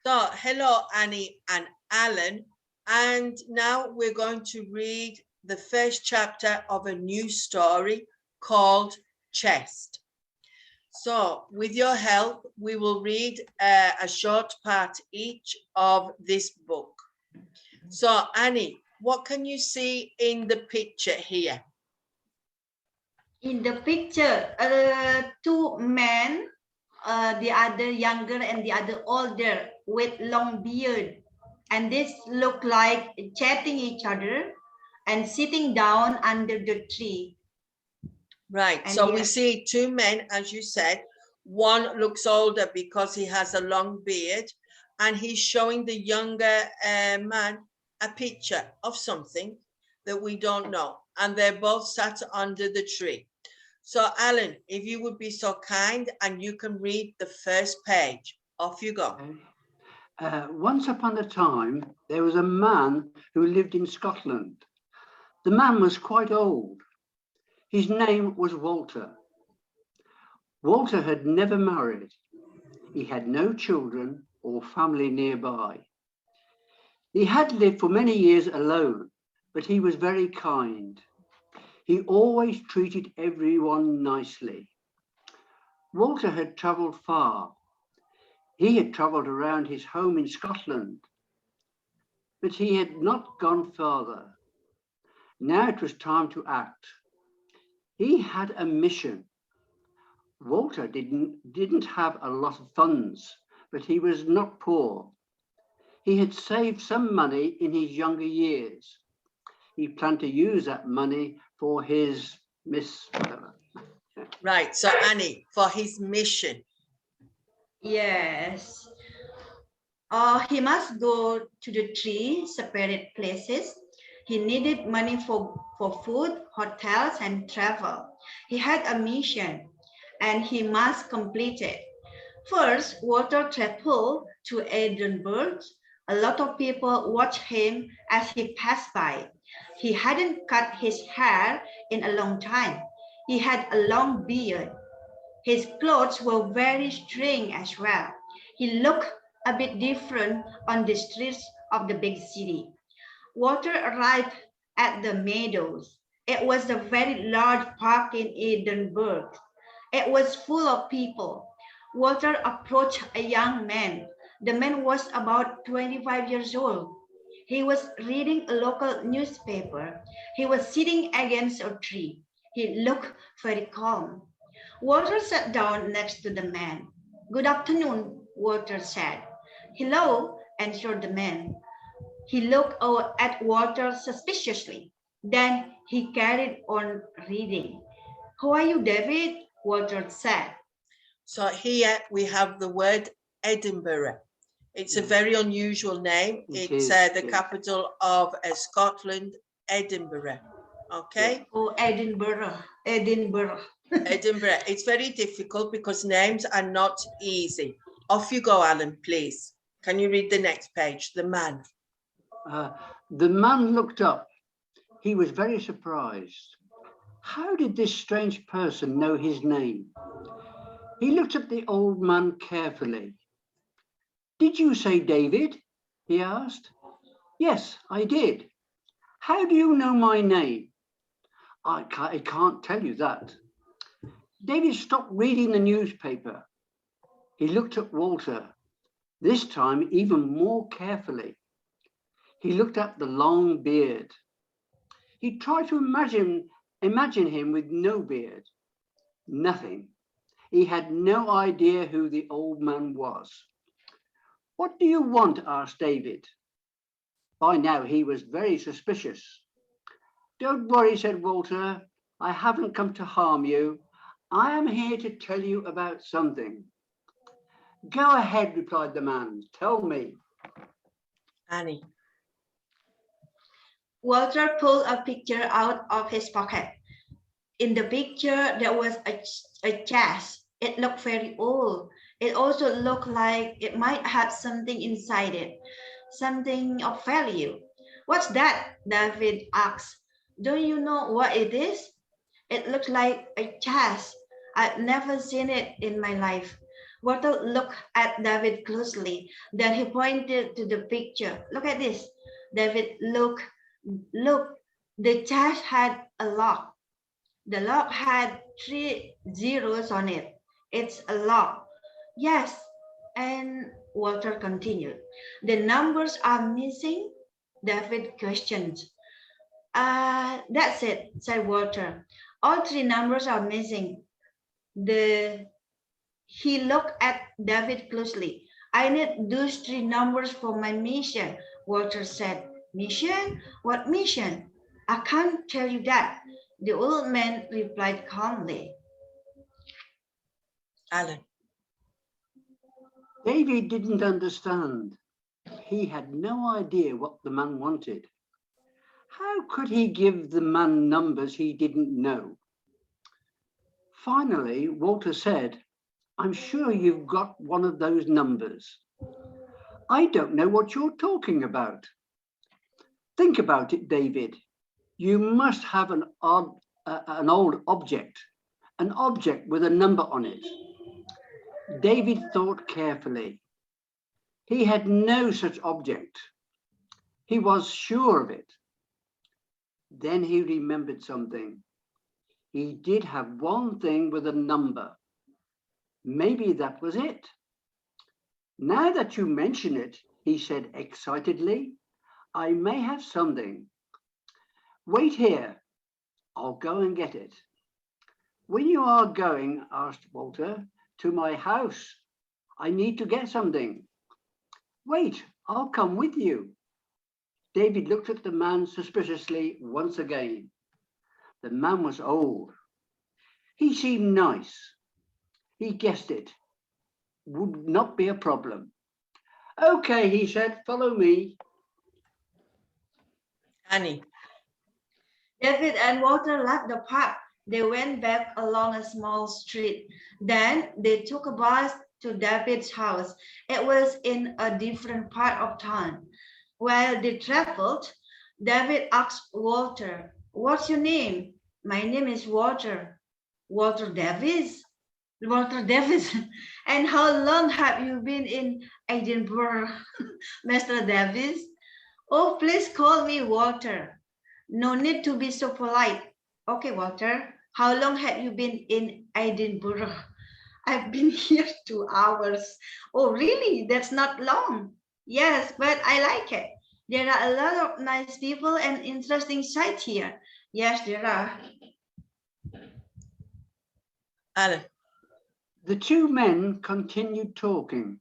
So, hello, Annie and Alan. And now we're going to read the first chapter of a new story called Chest. So, with your help, we will read a short part each of this book. So, Annie, what can you see in the picture here? In the picture, two men, the other younger and the other older, with long beard, and this look like chatting each other and sitting down under the tree. Right, And so we see two men, as you said. One looks older because he has a long beard, and he's showing the younger man a picture of something that we don't know, and they're both sat under the tree. So, Alan, if you would be so kind and you can read the first page. Off you go. Once upon a time, there was a man who lived in Scotland. The man was quite old. His name was Walter. Walter had never married. He had no children or family nearby. He had lived for many years alone, but he was very kind. He always treated everyone nicely. Walter had travelled far. He had travelled around his home in Scotland, but he had not gone farther. Now it was time to act. He had a mission. Walter didn't have a lot of funds, but he was not poor. He had saved some money in his younger years. He planned to use that money for his Right, so Annie, for his mission. Yes. He must go to the three separate places. He needed money for food, hotels, and travel. He had a mission, and he must complete it. First, Walter traveled to Edinburgh. A lot of people watched him as he passed by. He hadn't cut his hair in a long time. He had a long beard. His clothes were very strange as well. He looked a bit different on the streets of the big city. Walter arrived at the meadows. It was a very large park in Edinburgh. It was full of people. Walter approached a young man. The man was about 25 years old. He was reading a local newspaper. He was sitting against a tree. He looked very calm. Walter sat down next to the man. "Good afternoon," Walter said. "Hello," answered the man. He looked at Walter suspiciously. Then he carried on reading. "How are you, David?" Walter said. So here we have the word Edinburgh. It's a very unusual name. It's the capital of Scotland, Edinburgh. Okay? Oh, Edinburgh. Edinburgh. It's very difficult because names are not easy. Off you go, Alan, please. Can you read the next page? The man. The man looked up. He was very surprised. How did this strange person know his name? He looked at the old man carefully. "Did you say David?" he asked. "Yes, I did. How do you know my name?" I can't tell you that." David stopped reading the newspaper. He looked at Walter, this time even more carefully. He looked at the long beard. He tried to imagine him with no beard. Nothing. He had no idea who the old man was. "What do you want?" asked David. By now he was very suspicious. "Don't worry," said Walter. "I haven't come to harm you. I am here to tell you about something." "Go ahead," replied the man. "Tell me." Annie. Walter pulled a picture out of his pocket. In the picture, there was a chest. It looked very old. It also looked like it might have something inside it, something of value. "What's that?" David asked. "Don't you know what it is?" "It looks like a chest. I've never seen it in my life. Walter looked at David closely. Then he pointed to the picture. Look at this. David, look. The chest had a lock. The lock had 3 zeros on it. It's a lock. Yes. And Walter continued. The numbers are missing? David questioned. That's it, said Walter. All 3 numbers are missing. He looked at David closely. I need those 3 numbers for my mission, Walter said. Mission? What mission? I can't tell you that, the old man replied calmly. Alan. David didn't understand. He had no idea what the man wanted. How could he give the man numbers he didn't know? Finally, Walter said, I'm sure you've got one of those numbers. I don't know what you're talking about. Think about it, David. You must have an old object, an object with a number on it. David thought carefully. He had no such object. He was sure of it. Then he remembered something. He did have one thing with a number. Maybe that was it. Now that you mention it, he said excitedly, I may have something. Wait here. I'll go and get it. When you are going, asked Walter, to my house, I need to get something. Wait, I'll come with you. David looked at the man suspiciously once again. The man was old. He seemed nice. He guessed it would not be a problem. Okay, he said, follow me. Anney. David and Walter left the park. They went back along a small street. Then they took a bus to David's house. It was in a different part of town. While they traveled, David asked Walter, what's your name? My name is Walter. Walter Davis? Walter Davis. And how long have you been in Edinburgh, Mr. Davis? Oh, please call me Walter. No need to be so polite. Okay, Walter, how long have you been in Edinburgh? I've been here 2 hours. Oh, really? That's not long. Yes, but I like it. There are a lot of nice people and interesting sights here. Yes, there are. Alan. The 2 men continued talking.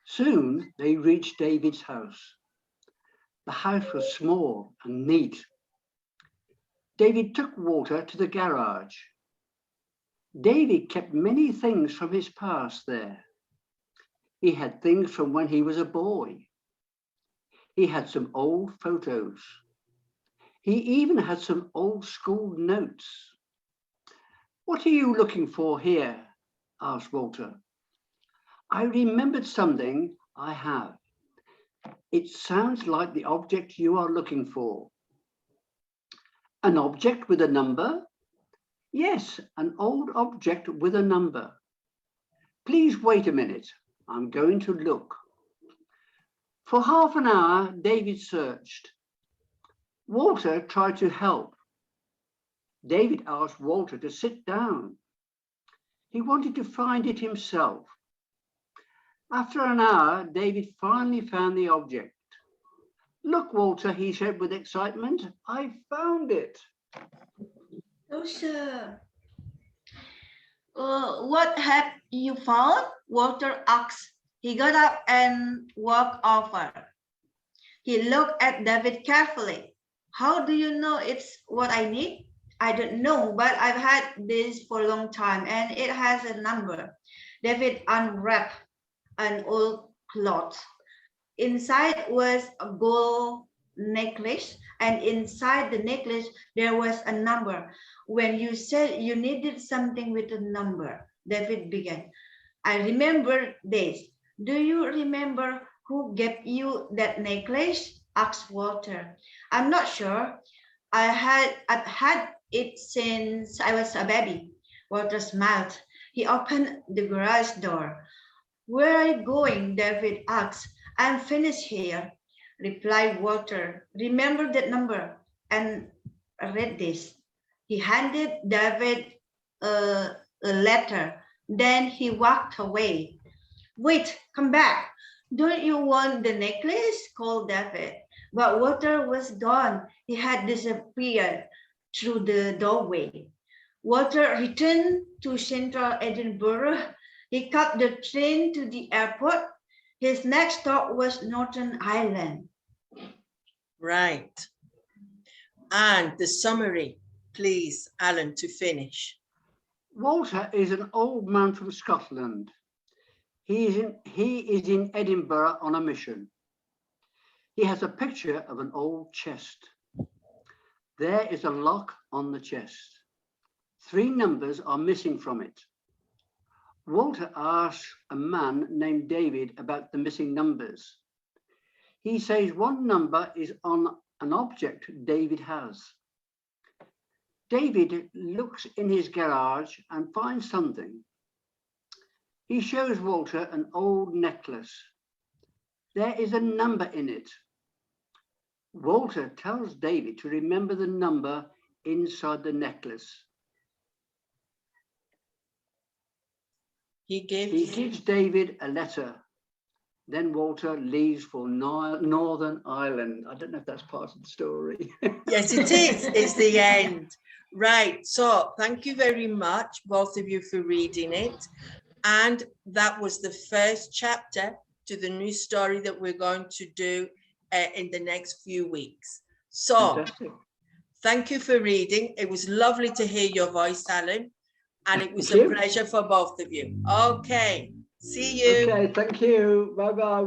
Soon they reached David's house. The house was small and neat. David took Walter to the garage. David kept many things from his past there. He had things from when he was a boy. He had some old photos. He even had some old school notes. What are you looking for here? Asked Walter. I remembered something I have. It sounds like the object you are looking for. An object with a number? Yes, an old object with a number. Please wait a minute. I'm going to look. For half an hour, David searched. Walter tried to help. David asked Walter to sit down. He wanted to find it himself. After an hour, David finally found the object. Look, Walter, he said with excitement, I found it. Oh, sir. What have you found? Walter asked. He got up and walked over. He looked at David carefully. How do you know it's what I need? I don't know, but I've had this for a long time and it has a number. David unwrapped an old cloth. Inside was a gold necklace, and inside the necklace there was a number. When you said you needed something with a number, David began. I remember this. Do you remember who gave you that necklace? Asked Walter. I'm not sure. I've had it since I was a baby. Walter smiled. He opened the garage door. "Where are you going?" David asked. "I'm finished here," replied Walter. "Remember that number and read this." He handed David a letter. Then he walked away. "Wait, come back. Don't you want the necklace?" called David. But Walter was gone. He had disappeared through the doorway. Walter returned to central Edinburgh. He caught the train to the airport. His next stop was Northern Ireland. Right. And the summary, please, Alan, to finish. Walter is an old man from Scotland. He is in Edinburgh on a mission. He has a picture of an old chest. There is a lock on the chest. 3 numbers are missing from it. Walter asks a man named David about the missing numbers. He says one number is on an object David has. David looks in his garage and finds something. He shows Walter an old necklace. There is a number in it. Walter tells David to remember the number inside the necklace. He gives David a letter. Then Walter leaves for Northern Ireland. I don't know if that's part of the story. Yes, it is. It's the end. Right. So thank you very much, both of you, for reading it. And that was the first chapter to the new story that we're going to do in the next few weeks. So Fantastic. Thank you for reading. It was lovely to hear your voice, Alan. And it was Thank a you. pleasure for both of you. Okay. See you. Okay, thank you. Bye-bye.